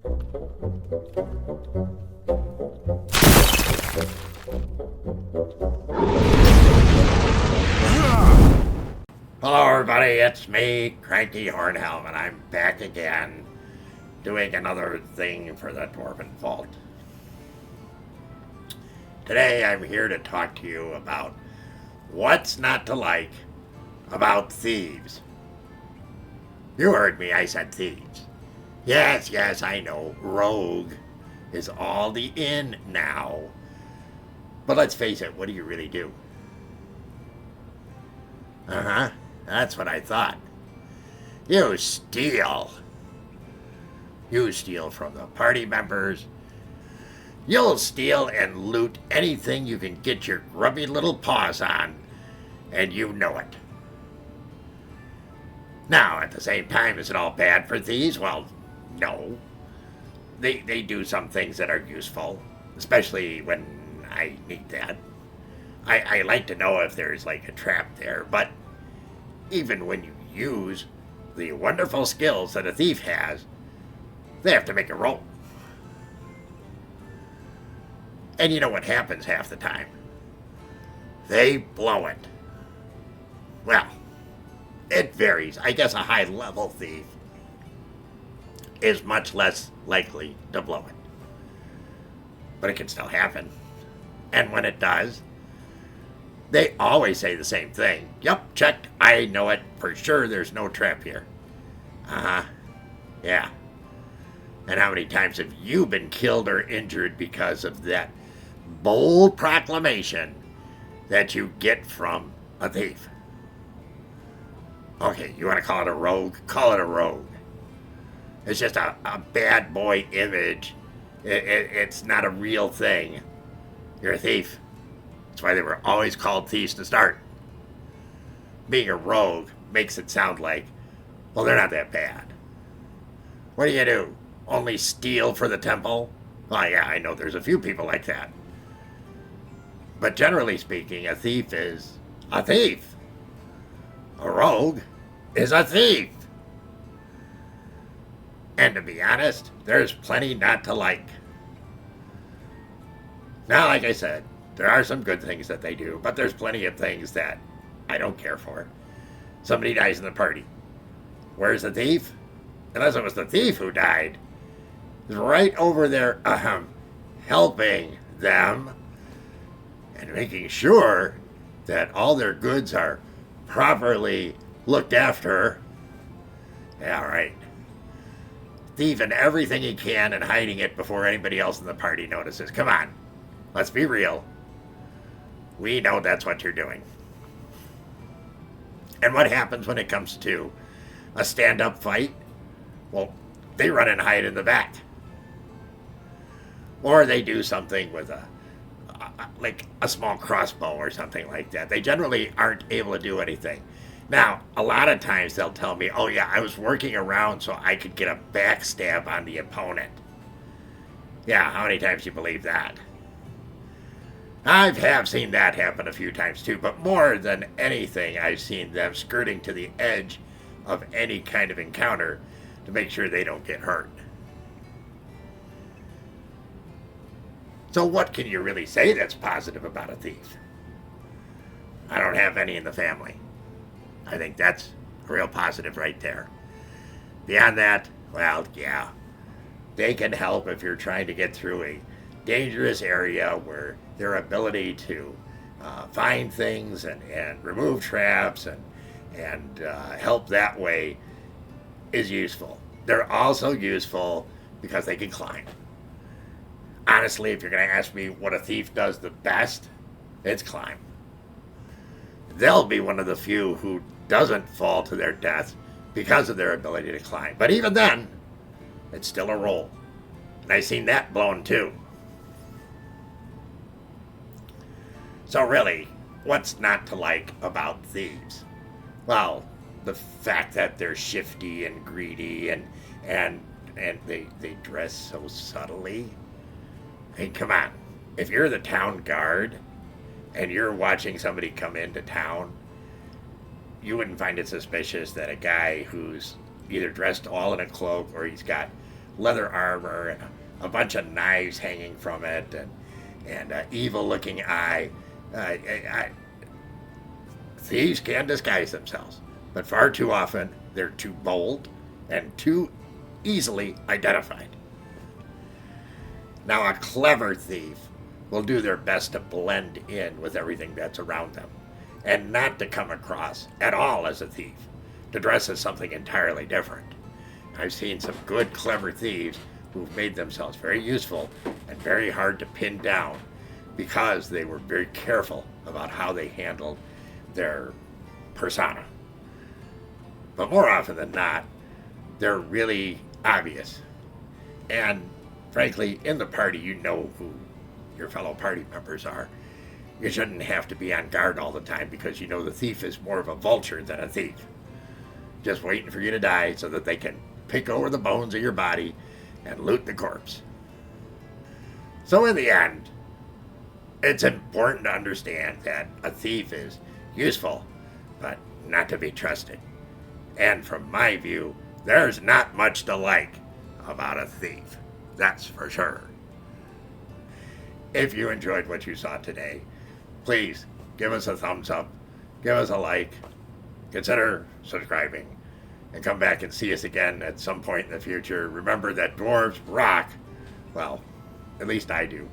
Hello everybody, it's me, Cranky Hornhelm, and I'm back again, doing another thing for the Dwarven Vault. Today I'm here to talk to you about what's not to like about thieves. You heard me, I said thieves. Yes, I know, rogue is all the in now. But let's face it, what do you really do? That's what I thought. You steal. You steal from the party members. You'll steal and loot anything you can get your grubby little paws on, and you know it. Now, at the same time, is it all bad for thieves? Well, no. They do some things that are useful, especially when I need that. I like to know if there's like a trap there, but even when you use the wonderful skills that a thief has, they have to make a roll. And you know what happens half the time? They blow it. Well, it varies. I guess a high-level thief is much less likely to blow it. But it can still happen. And when it does, they always say the same thing. Yup, checked. I know it. For sure there's no trap here. Yeah. And how many times have you been killed or injured because of that bold proclamation that you get from a thief? Okay, you want to call it a rogue? Call it a rogue. It's just a bad boy image. It's not a real thing. You're a thief. That's why they were always called thieves to start. Being a rogue makes it sound like, well, they're not that bad. What do? Only steal for the temple? Oh, yeah, I know there's a few people like that. But generally speaking, a thief is a thief. A rogue is a thief. And to be honest, there's plenty not to like. Now, like I said, there are some good things that they do, but there's plenty of things that I don't care for. Somebody dies in the party. Where's the thief? Unless it was the thief who died. He's right over there, helping them and making sure that all their goods are properly looked after. Yeah, right. Thieving everything he can and hiding it before anybody else in the party notices. Come on, let's be real. We know that's what you're doing. And what happens when it comes to a stand-up fight? Well, they run and hide in the back. Or they do something with like a small crossbow or something like that. They generally aren't able to do anything. Now, a lot of times they'll tell me, oh yeah, I was working around so I could get a backstab on the opponent. Yeah, how many times do you believe that? I have seen that happen a few times too, but more than anything, I've seen them skirting to the edge of any kind of encounter to make sure they don't get hurt. So what can you really say that's positive about a thief? I don't have any in the family. I think that's a real positive right there. Beyond that, well, yeah, they can help if you're trying to get through a dangerous area where their ability to find things and remove traps and help that way is useful. They're also useful because they can climb. Honestly, if you're going to ask me what a thief does the best, it's climb. They'll be one of the few who doesn't fall to their death because of their ability to climb. But even then, it's still a roll. And I've seen that blown too. So really, what's not to like about thieves? Well, the fact that they're shifty and greedy and they dress so subtly. Hey, come on. If you're the town guard and you're watching somebody come into town, you wouldn't find it suspicious that a guy who's either dressed all in a cloak or he's got leather armor and a bunch of knives hanging from it, and an evil-looking eye. Thieves can disguise themselves, but far too often they're too bold and too easily identified. Now, a clever thief will do their best to blend in with everything that's around them, and not to come across at all as a thief, to dress as something entirely different. I've seen some good, clever thieves who've made themselves very useful and very hard to pin down because they were very careful about how they handled their persona. But more often than not, they're really obvious. And frankly, in the party, you know who your fellow party members are. You shouldn't have to be on guard all the time because you know the thief is more of a vulture than a thief. Just waiting for you to die so that they can pick over the bones of your body and loot the corpse. So in the end, it's important to understand that a thief is useful, but not to be trusted. And from my view, there's not much to like about a thief. That's for sure. If you enjoyed what you saw today, please give us a thumbs up, give us a like, consider subscribing, and come back and see us again at some point in the future. Remember that dwarves rock. Well, at least I do.